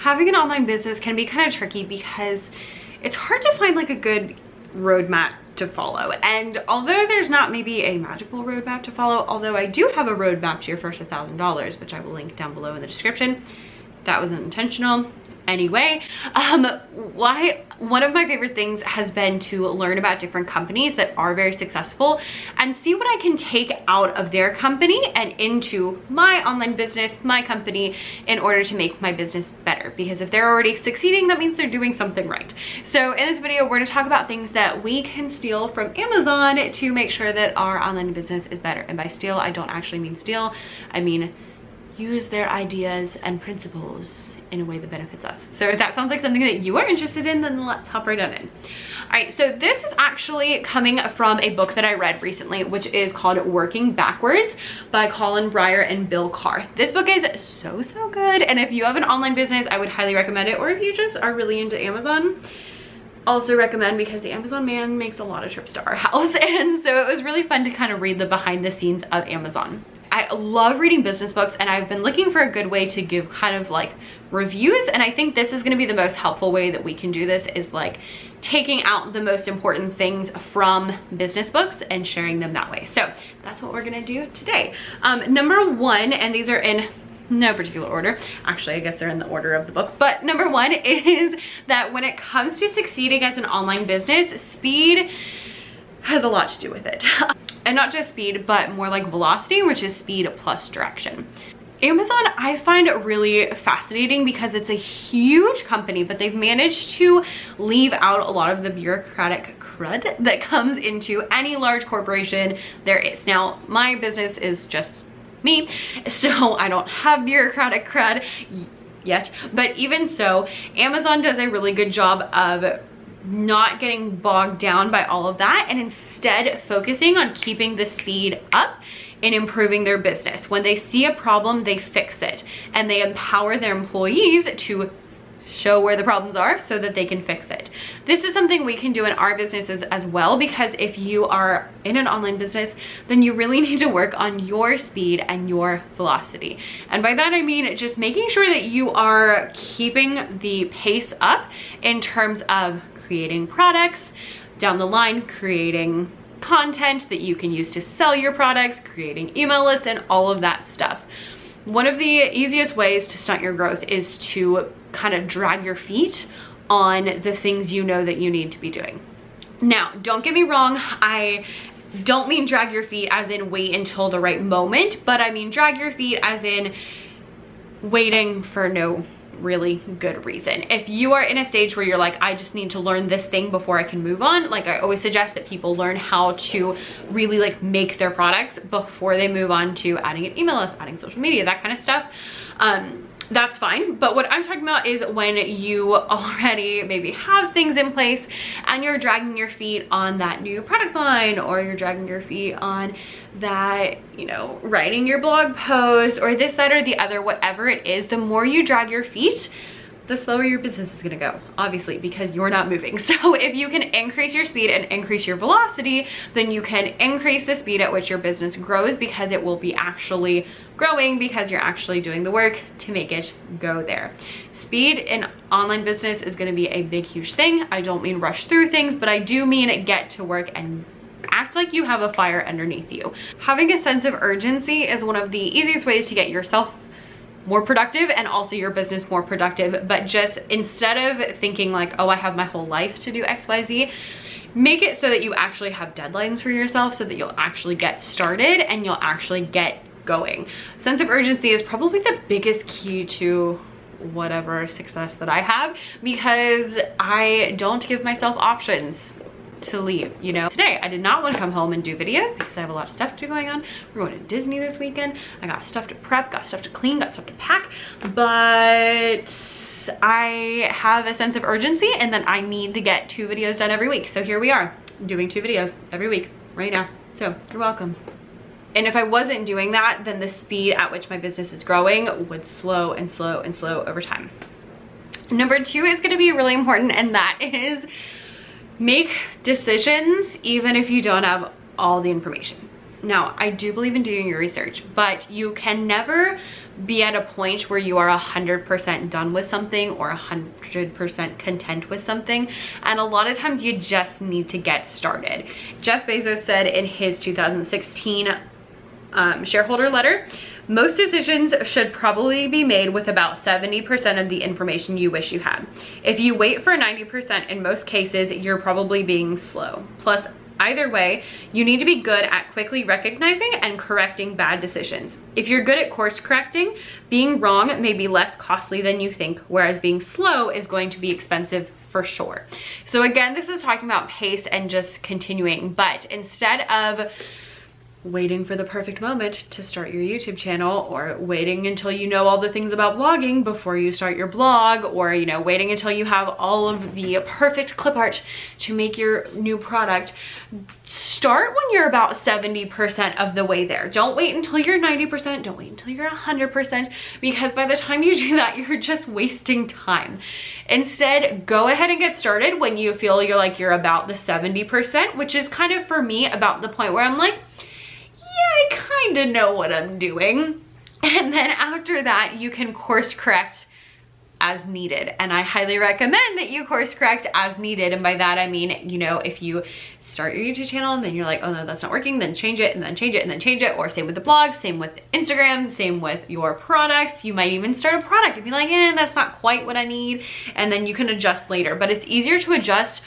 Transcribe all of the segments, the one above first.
having an online business can be kind of tricky because it's hard to find like a good roadmap to follow. And although there's not maybe a magical roadmap to follow, although I do have a roadmap to your first $1,000, which I will link down below in the description. That wasn't intentional. Anyway, one of my favorite things has been to learn about different companies that are very successful and see what I can take out of their company and into my online business, my company, in order to make my business better. Because if they're already succeeding, that means they're doing something right. So in this video, we're going to talk about things that we can steal from Amazon to make sure that our online business is better. And by steal, I don't actually mean steal. I mean use their ideas and principles in a way that benefits us. So if that sounds like something that you are interested in, then let's hop right on in. All right, so this is actually coming from a book that I read recently, which is called Working Backwards by Colin Breyer and Bill Carr. This book is so good, and if you have an online business, I would highly recommend it, or if you just are really into Amazon, also recommend, because the Amazon man makes a lot of trips to our house, and so it was really fun to kind of read the behind the scenes of Amazon. I love reading business books, and I've been looking for a good way to give kind of like reviews, and I think this is going to be the most helpful way that we can do this, is like taking out the most important things from business books and sharing them that way. So that's what we're going to do today. Number one, and these are in no particular order, actually I guess they're in the order of the book, but number one is that when it comes to succeeding as an online business, speed has a lot to do with it. And not just speed, but more like velocity, which is speed plus direction. Amazon, I find really fascinating because it's a huge company, but they've managed to leave out a lot of the bureaucratic crud that comes into any large corporation there is. Now, my business is just me, so I don't have bureaucratic crud yet, but even so, Amazon does a really good job of not getting bogged down by all of that, and instead focusing on keeping the speed up and improving their business. When they see a problem, they fix it, and they empower their employees to show where the problems are so that they can fix it. This is something we can do in our businesses as well, because if you are in an online business, then you really need to work on your speed and your velocity. And by that I mean just making sure that you are keeping the pace up in terms of creating products, down the line creating content that you can use to sell your products, creating email lists, and all of that stuff. One of the easiest ways to stunt your growth is to kind of drag your feet on the things you know that you need to be doing. Now, don't get me wrong, I don't mean drag your feet as in wait until the right moment, but I mean drag your feet as in waiting for no really good reason. If you are in a stage where you're like, I just need to learn this thing before I can move on, like I always suggest that people learn how to really like make their products before they move on to adding an email list, adding social media, that kind of stuff. That's fine. But what I'm talking about is when you already maybe have things in place and you're dragging your feet on that new product line, or you're dragging your feet on that, you know, writing your blog post, or this, that, or the other, whatever it is, the more you drag your feet, the slower your business is gonna go, obviously, because you're not moving. So if you can increase your speed and increase your velocity, then you can increase the speed at which your business grows, because it will be actually growing because you're actually doing the work to make it go there. Speed in online business is gonna be a big, huge thing. I don't mean rush through things, but I do mean get to work and act like you have a fire underneath you. Having a sense of urgency is one of the easiest ways to get yourself more productive and also your business more productive. But just instead of thinking like, oh, I have my whole life to do XYZ, make it so that you actually have deadlines for yourself, so that you'll actually get started and you'll actually get going. Sense of urgency is probably the biggest key to whatever success that I have, because I don't give myself options to leave, you know. Today I did not want to come home and do videos because I have a lot of stuff to do going on. We're going to Disney this weekend. I got stuff to prep, got stuff to clean, got stuff to pack, but I have a sense of urgency and then I need to get 2 videos done every week. So here we are doing 2 videos every week right now. So you're welcome. And if I wasn't doing that, then the speed at which my business is growing would slow and slow and slow over time. Number 2 is going to be really important, and that is make decisions even if you don't have all the information. Now, I do believe in doing your research, but you can never be at a point where you are 100% done with something or 100% content with something. And a lot of times you just need to get started. Jeff Bezos said in his 2016 shareholder letter, most decisions should probably be made with about 70% of the information you wish you had. If you wait for 90%, in most cases, you're probably being slow. Plus, either way, you need to be good at quickly recognizing and correcting bad decisions. If you're good at course correcting, being wrong may be less costly than you think, whereas being slow is going to be expensive for sure. So again, this is talking about pace and just continuing, but instead of waiting for the perfect moment to start your YouTube channel, or waiting until you know all the things about blogging before you start your blog, or you know, waiting until you have all of the perfect clip art to make your new product, start when you're about 70% of the way there. Don't wait until you're 90%, don't wait until you're 100%, because by the time you do that, you're just wasting time. Instead, go ahead and get started when you feel you're about the 70%, which is kind of, for me, about the point where I'm like, yeah, I kind of know what I'm doing. And then after that, you can course correct as needed. And I highly recommend that you course correct as needed. And by that, I mean, you know, if you start your YouTube channel and then you're like, oh no, that's not working, then change it, and then change it, and then change it. Or same with the blog, same with Instagram, same with your products. You might even start a product and be like, that's not quite what I need. And then you can adjust later. But it's easier to adjust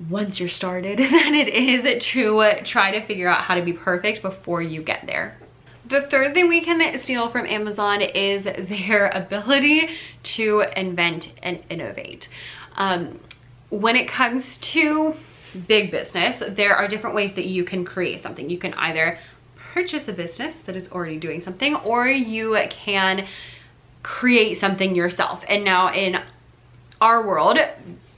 once you're started than it is to try to figure out how to be perfect before you get there. The third thing we can steal from Amazon is their ability to invent and innovate. When it comes to big business, there are different ways that you can create something. You can either purchase a business that is already doing something, or you can create something yourself. And now in our world,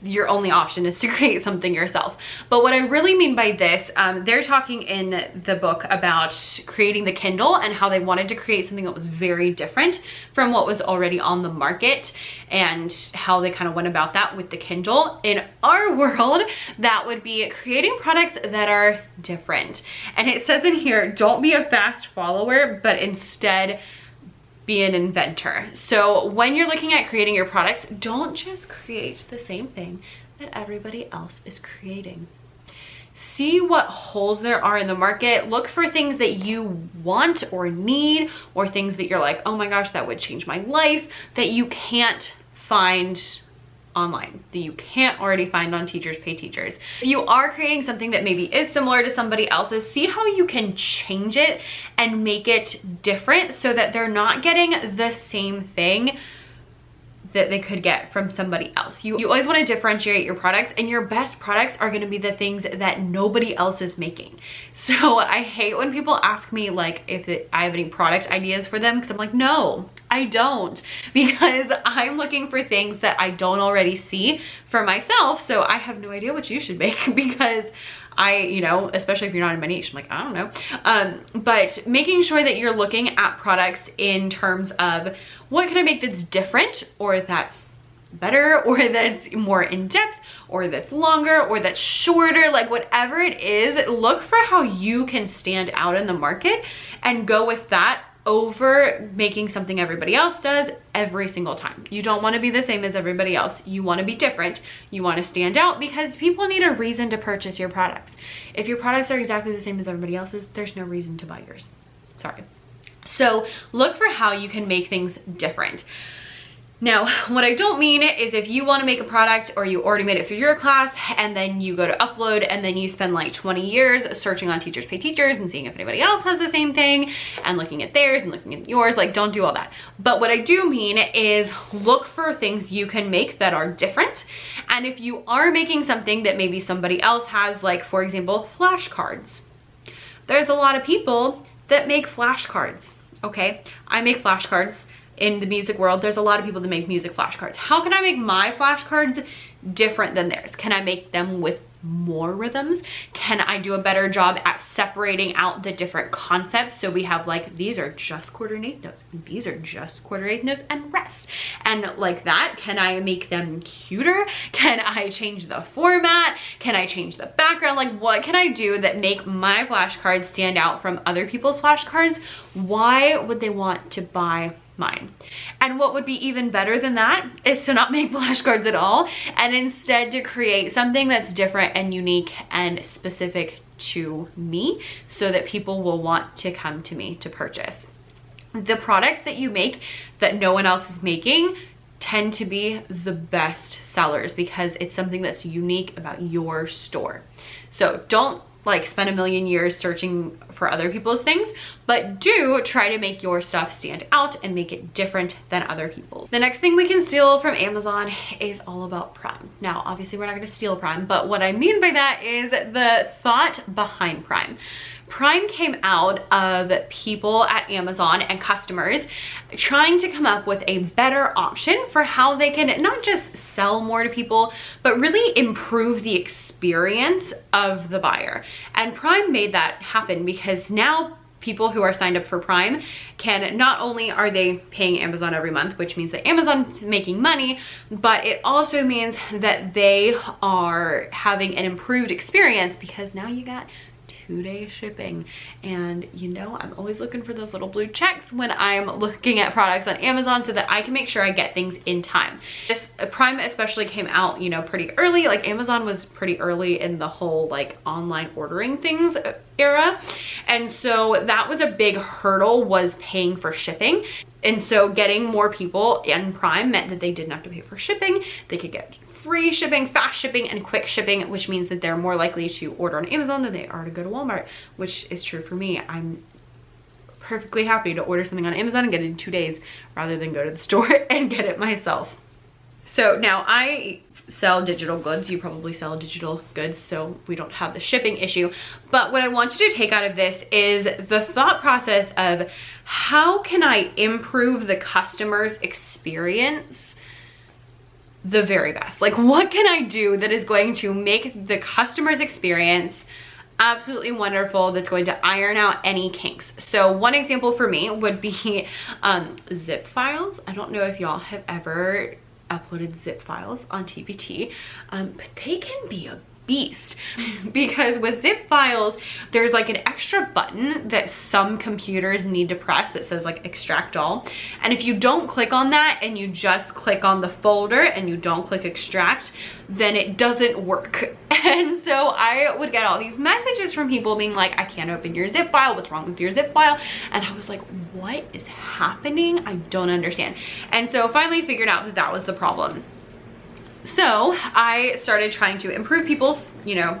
your only option is to create something yourself. But what I really mean by this, they're talking in the book about creating the Kindle and how they wanted to create something that was very different from what was already on the market, and how they kind of went about that with the Kindle. In our world, that would be creating products that are different. And it says in here, don't be a fast follower, but instead be an inventor. So when you're looking at creating your products, don't just create the same thing that everybody else is creating. See what holes there are in the market. Look for things that you want or need, or things that you're like, oh my gosh, that would change my life, that you can't find online, that you can't already find on Teachers Pay Teachers. If you are creating something that maybe is similar to somebody else's, see how you can change it and make it different so that they're not getting the same thing that they could get from somebody else. You always want to differentiate your products, and your best products are going to be the things that nobody else is making. So I hate when people ask me like if I have any product ideas for them, because I'm like, no, I don't, because I'm looking for things that I don't already see for myself. So I have no idea what you should make, because you know, especially if you're not in my niche, I'm like, I don't know. But making sure that you're looking at products in terms of what can I make that's different, or that's better, or that's more in depth, or that's longer, or that's shorter, like whatever it is, look for how you can stand out in the market and go with that over making something everybody else does every single time. You don't want to be the same as everybody else. You want to be different. You want to stand out, because people need a reason to purchase your products. If your products are exactly the same as everybody else's, there's no reason to buy yours. Sorry. So look for how you can make things different. Now, what I don't mean is if you want to make a product, or you already made it for your class, and then you go to upload, and then you spend like 20 years searching on Teachers Pay Teachers and seeing if anybody else has the same thing, and looking at theirs and looking at yours, like don't do all that. But what I do mean is look for things you can make that are different. And if you are making something that maybe somebody else has, like for example, flashcards. There's a lot of people that make flashcards, okay? I make flashcards. In the music world, there's a lot of people that make music flashcards. How can I make my flashcards different than theirs? Can I make them with more rhythms? Can I do a better job at separating out the different concepts? So we have like, these are just quarter and eighth notes, and these are just quarter eighth notes and rest. And like that, can I make them cuter? Can I change the format? Can I change the background? Like, what can I do that make my flashcards stand out from other people's flashcards? Why would they want to buy mine? And what would be even better than that is to not make flashcards at all, and instead to create something that's different and unique and specific to me, so that people will want to come to me to purchase. The products that you make that no one else is making tend to be the best sellers because it's something that's unique about your store. So don't like spend a million years searching for other people's things, but do try to make your stuff stand out and make it different than other people. The next thing we can steal from Amazon is all about Prime. Now, obviously we're not gonna steal Prime, but what I mean by that is the thought behind Prime. Prime came out of people at Amazon and customers trying to come up with a better option for how they can not just sell more to people, but really improve the experience of the buyer. And Prime made that happen because now people who are signed up for Prime can, not only are they paying Amazon every month, which means that Amazon is making money, but it also means that they are having an improved experience because now you got 2-day shipping. And you know, I'm always looking for those little blue checks when I'm looking at products on Amazon so that I can make sure I get things in time. This Prime especially came out, you know, pretty early. Like Amazon was pretty early in the whole like online ordering things era. And so that was a big hurdle, was paying for shipping. And so getting more people in Prime meant that they didn't have to pay for shipping. They could get free shipping, fast shipping, and quick shipping, which means that they're more likely to order on Amazon than they are to go to Walmart, which is true for me. I'm perfectly happy to order something on Amazon and get it in 2 days rather than go to the store and get it myself. So now I sell digital goods. You probably sell digital goods, so we don't have the shipping issue. But what I want you to take out of this is the thought process of how can I improve the customer's experience the very best? Like, what can I do that is going to make the customer's experience absolutely wonderful, that's going to iron out any kinks? So one example for me would be zip files. I don't know if y'all have ever uploaded zip files on TPT, but they can be a beast because with zip files there's like an extra button that some computers need to press that says like extract all, and if you don't click on that and you just click on the folder and you don't click extract, then it doesn't work. And so I would get all these messages from people being like, I can't open your zip file, what's wrong with your zip file? And I was like, what is happening? I don't understand. And so finally figured out that that was the problem. So I started trying to improve people's, you know,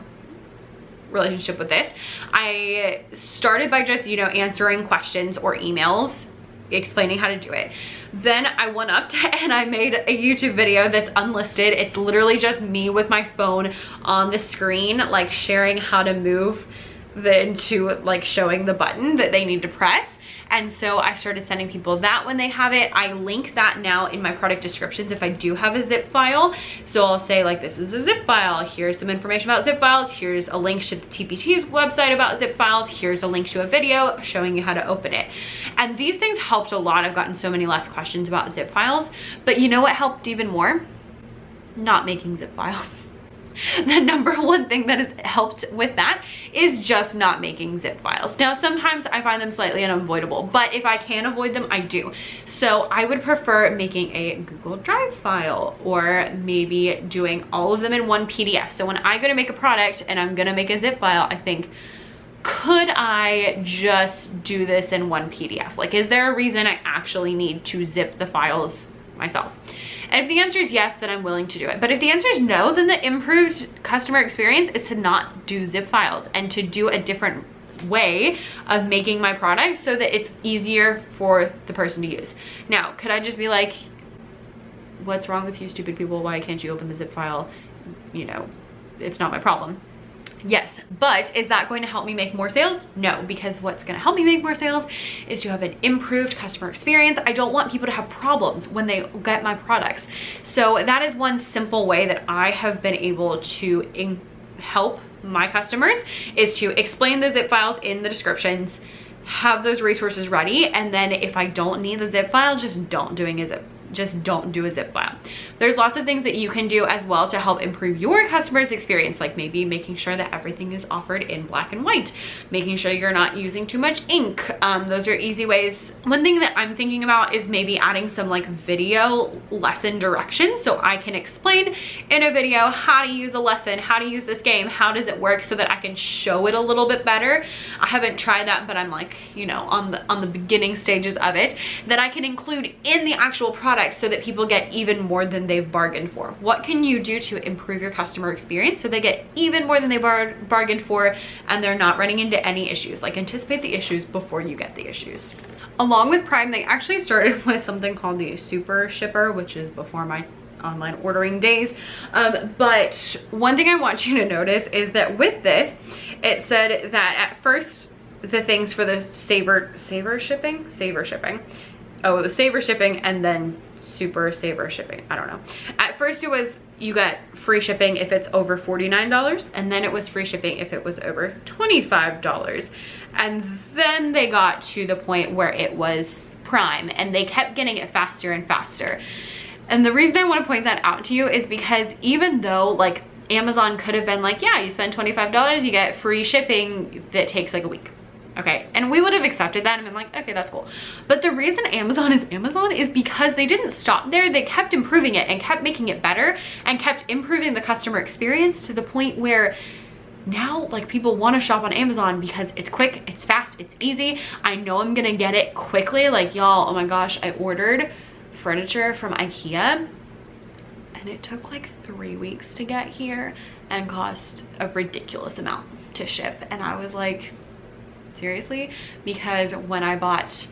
relationship with this. I started by just, you know, answering questions or emails explaining how to do it. Then I went up and I made a YouTube video that's unlisted. It's literally just me with my phone on the screen, like sharing how to move into like showing the button that they need to press. And so I started sending people that when they have it. I link that now in my product descriptions if I do have a zip file. So I'll say like, this is a zip file. Here's some information about zip files. Here's a link to the TPT's website about zip files. Here's a link to a video showing you how to open it. And these things helped a lot. I've gotten so many less questions about zip files. But you know what helped even more? Not making zip files. The number one thing that has helped with that is just not making zip files. Now, sometimes I find them slightly unavoidable, but if I can avoid them, I do. So I would prefer making a Google Drive file or maybe doing all of them in one PDF. So when I go to make a product and I'm gonna make a zip file, I think, could I just do this in one PDF? Like, is there a reason I actually need to zip the files myself? And if the answer is yes, then I'm willing to do it. But if the answer is no, then the improved customer experience is to not do zip files and to do a different way of making my product so that it's easier for the person to use. Now, could I just be like, what's wrong with you stupid people? Why can't you open the zip file? You know, it's not my problem. Yes, but is that going to help me make more sales? No, because what's going to help me make more sales is to have an improved customer experience. I don't want people to have problems when they get my products. So that is one simple way that I have been able to help my customers is to explain the zip files in the descriptions, have those resources ready, and then if I don't need the zip file, just don't do a zip file. There's lots of things that you can do as well to help improve your customer's experience, like maybe making sure that everything is offered in black and white, making sure you're not using too much ink. Those are easy ways. One thing that I'm thinking about is maybe adding some like video lesson directions, so I can explain in a video how to use a lesson, how to use this game, how does it work, so that I can show it a little bit better. I haven't tried that, but I'm like, you know, on the beginning stages of it, that I can include in the actual product so that people get even more than they've bargained for. What can you do to improve your customer experience so they get even more than they bargained for, and they're not running into any issues? Like, anticipate the issues before you get the issues. Along with Prime, they actually started with something called the Super Shipper, which is before my online ordering days. But one thing I want you to notice is that with this, it said that at first the things for the saver shipping. Oh, it was saver shipping and then super saver shipping. I don't know. At first it was, you got free shipping if it's over $49, and then it was free shipping if it was over $25. And then they got to the point where it was Prime, and they kept getting it faster and faster. And the reason I want to point that out to you is because even though like Amazon could have been like, yeah, you spend $25, you get free shipping that takes like a week. Okay, and we would have accepted that and been like, okay, that's cool. But the reason Amazon is because they didn't stop there. They kept improving it and kept making it better and kept improving the customer experience to the point where now like people want to shop on Amazon because it's quick, it's fast, it's easy. I know I'm gonna get it quickly. Like, y'all, oh my gosh, I ordered furniture from IKEA and it took like 3 weeks to get here and cost a ridiculous amount to ship. And I was like, seriously? Because when I bought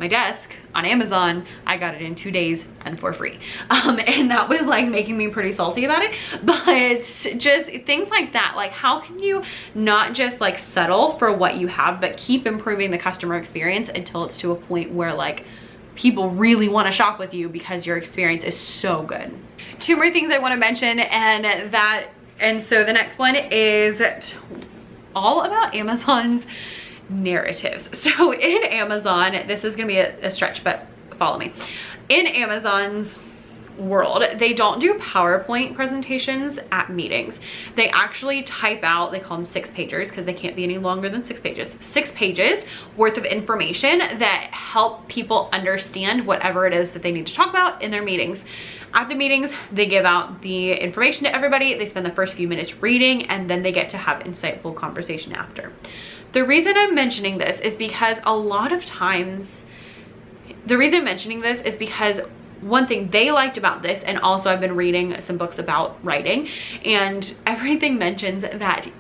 my desk on Amazon, I got it in 2 days and for free. And that was like making me pretty salty about it. But just things like that, like how can you not just like settle for what you have, but keep improving the customer experience until it's to a point where like people really want to shop with you because your experience is so good. 2 more things I want to mention, and so the next one is all about Amazon's narratives. So in Amazon, this is gonna be a stretch, but follow me. In Amazon's world, they don't do PowerPoint presentations at meetings. They actually type out, they call them 6-pagers because they can't be any longer than 6 pages. 6 pages worth of information that help people understand whatever it is that they need to talk about in their meetings. At the meetings, they give out the information to everybody. They spend the first few minutes reading, and then they get to have insightful conversation after. The reason I'm mentioning this is because a lot of times, one thing they liked about this, and also I've been reading some books about writing, and everything mentions that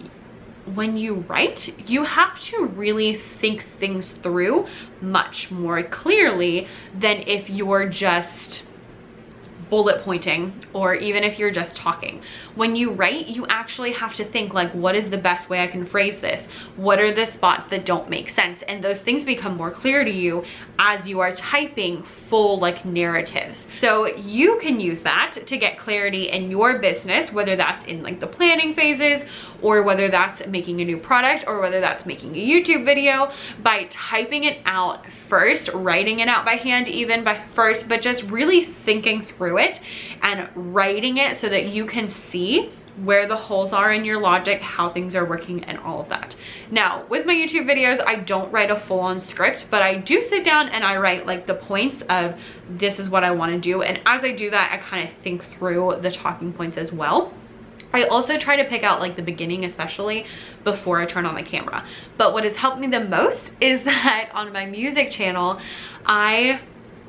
when you write, you have to really think things through much more clearly than if you're just bullet pointing, or even if you're just talking. When you write, you actually have to think like, what is the best way I can phrase this? What are the spots that don't make sense? And those things become more clear to you as you are typing full like narratives. So you can use that to get clarity in your business, whether that's in like the planning phases, or whether that's making a new product, or whether that's making a YouTube video, by typing it out first, writing it out by hand even by first, but just really thinking through it and writing it so that you can see where the holes are in your logic, how things are working, and all of that. Now, with my YouTube videos, I don't write a full-on script, but I do sit down and I write like the points of this is what I want to do. And as I do that, I kind of think through the talking points as well. I also try to pick out like the beginning, especially before I turn on the camera. But what has helped me the most is that on my music channel, I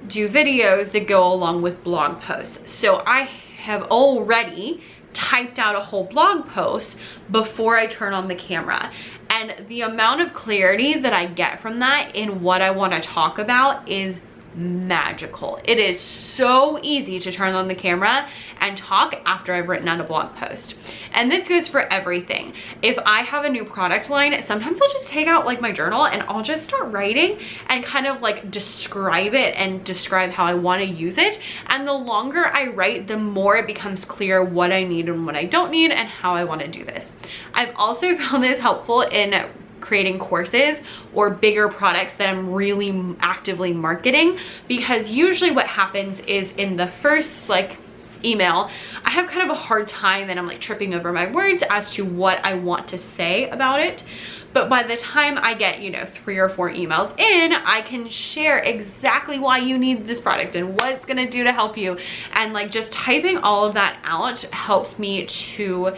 do videos that go along with blog posts. So I have already typed out a whole blog post before I turn on the camera. And the amount of clarity that I get from that in what I want to talk about is magical. It is so easy to turn on the camera and talk after I've written out a blog post. And this goes for everything. If I have a new product line, sometimes I'll just take out like my journal and I'll just start writing and kind of like describe it and describe how I want to use it. And the longer I write, the more it becomes clear what I need and what I don't need and how I want to do this. I've also found this helpful in creating courses or bigger products that I'm really actively marketing, because usually what happens is in the first like email, I have kind of a hard time and I'm like tripping over my words as to what I want to say about it. But by the time I get, you know, 3 or 4 emails in, I can share exactly why you need this product and what it's gonna do to help you. And like just typing all of that out helps me to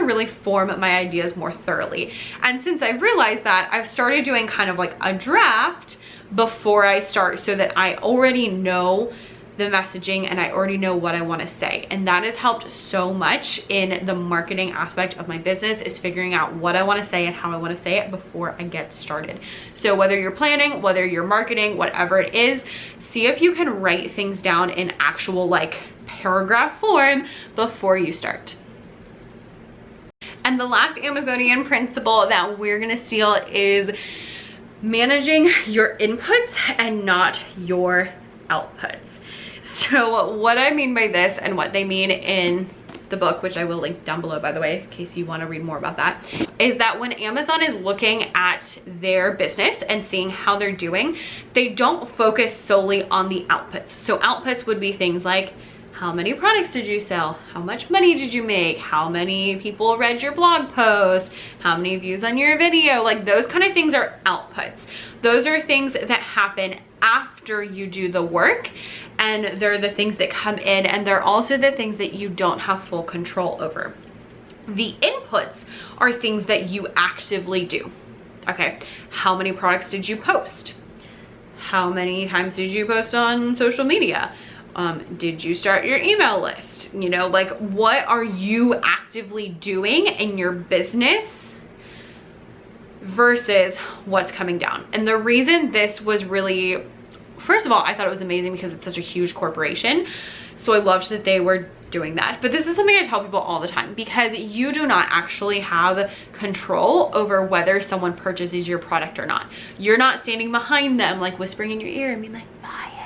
really form my ideas more thoroughly. And since I've realized that, I've started doing kind of like a draft before I start, so that I already know the messaging and I already know what I want to say. And that has helped so much in the marketing aspect of my business, is figuring out what I want to say and how I want to say it before I get started. So whether you're planning, whether you're marketing, whatever it is, see if you can write things down in actual like paragraph form before you start. And the last Amazonian principle that we're gonna steal is managing your inputs and not your outputs. So what I mean by this, and what they mean in the book, which I will link down below by the way, in case you want to read more about that, is that when Amazon is looking at their business and seeing how they're doing, they don't focus solely on the outputs. So outputs would be things like, how many products did you sell? How much money did you make? How many people read your blog post? How many views on your video? Like those kind of things are outputs. Those are things that happen after you do the work, and they're the things that come in, and they're also the things that you don't have full control over. The inputs are things that you actively do. Okay, how many products did you post? How many times did you post on social media? Did you start your email list? You know, like what are you actively doing in your business versus what's coming down? And the reason this was really, first of all, I thought it was amazing because it's such a huge corporation. So I loved that they were doing that. But this is something I tell people all the time, because you do not actually have control over whether someone purchases your product or not. You're not standing behind them like whispering in your ear and being like, buy it.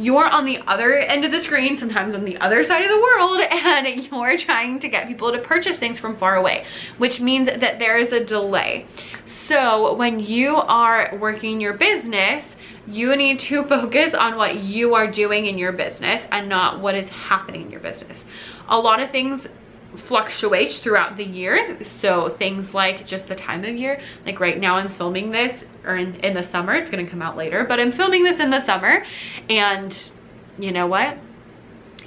You're on the other end of the screen, sometimes on the other side of the world, and you're trying to get people to purchase things from far away, which means that there is a delay. So when you are working your business, you need to focus on what you are doing in your business and not what is happening in your business. A lot of things fluctuate throughout the year. So things like just the time of year, like right now I'm filming this, or in the summer, it's gonna come out later, but I'm filming this in the summer, and you know what?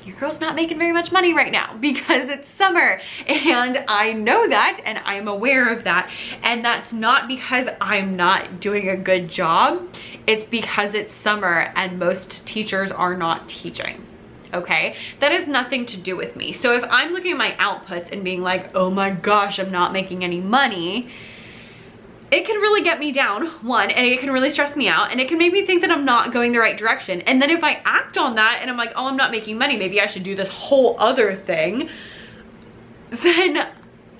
Your girl's not making very much money right now because it's summer, and I know that, and I'm aware of that. And that's not because I'm not doing a good job. It's because it's summer and most teachers are not teaching. Okay, that has nothing to do with me. So if I'm looking at my outputs and being like, oh my gosh, I'm not making any money, it can really get me down, one, and it can really stress me out, and it can make me think that I'm not going the right direction. And then if I act on that and I'm like, oh, I'm not making money, maybe I should do this whole other thing, then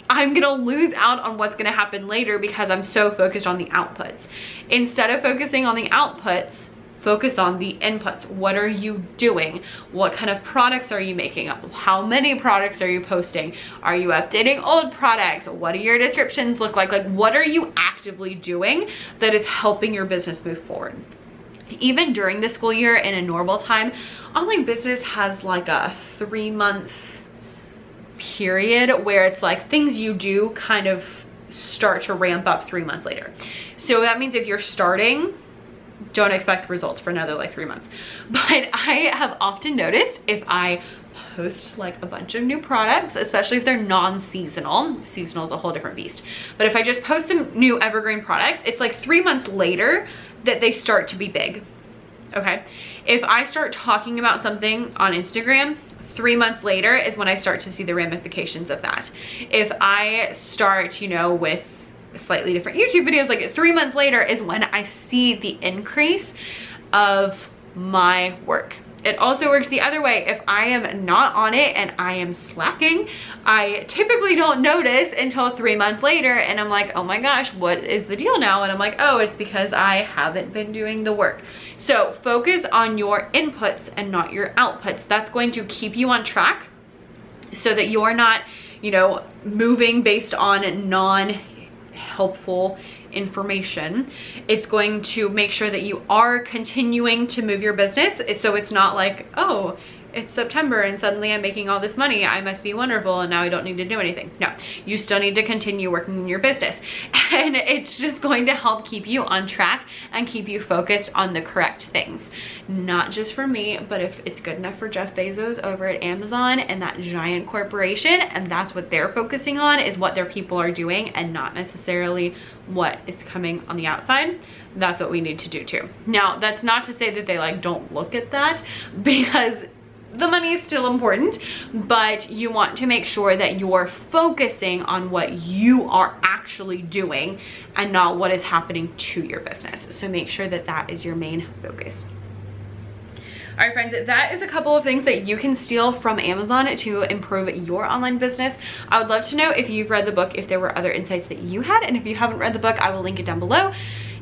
I'm gonna lose out on what's gonna happen later because I'm so focused on the outputs. Instead of focusing on the outputs, focus on the inputs. What are you doing? What kind of products are you making? How many products are you posting? Are you updating old products? What do your descriptions look like? Like, what are you actively doing that is helping your business move forward? Even during the school year in a normal time, online business has like a 3-month period where it's like things you do kind of start to ramp up 3 months later. So that means if you're starting, don't expect results for another like 3 months. But I have often noticed if I post like a bunch of new products, especially if they're non-seasonal, seasonal is a whole different beast, but if I just post some new evergreen products, it's like 3 months later that they start to be big. Okay, if I start talking about something on Instagram, 3 months later is when I start to see the ramifications of that. If I start, you know, with slightly different YouTube videos, like 3 months later is when I see the increase of my work. It also works the other way. If I am not on it and I am slacking, I typically don't notice until 3 months later, and I'm like, oh my gosh, what is the deal now? And I'm like, oh, it's because I haven't been doing the work. So focus on your inputs and not your outputs. That's going to keep you on track so that you're not, you know, moving based on non-helpful information. It's going to make sure that you are continuing to move your business, so it's not like, oh, it's September and suddenly I'm making all this money, I must be wonderful and now I don't need to do anything. No, you still need to continue working in your business, and it's just going to help keep you on track and keep you focused on the correct things. Not just for me, but if it's good enough for Jeff Bezos over at Amazon and that giant corporation, and that's what they're focusing on, is what their people are doing and not necessarily what is coming on the outside, that's what we need to do too. Now, that's not to say that they like don't look at that, because the money is still important, but you want to make sure that you're focusing on what you are actually doing and not what is happening to your business. So make sure that that is your main focus. All right, friends, that is a couple of things that you can steal from Amazon to improve your online business. I would love to know if you've read the book, if there were other insights that you had, and if you haven't read the book, I will link it down below.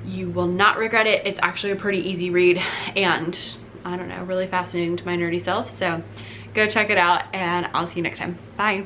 You will not regret it. It's actually a pretty easy read, and I don't know, really fascinating to my nerdy self. So go check it out, and I'll see you next time. Bye.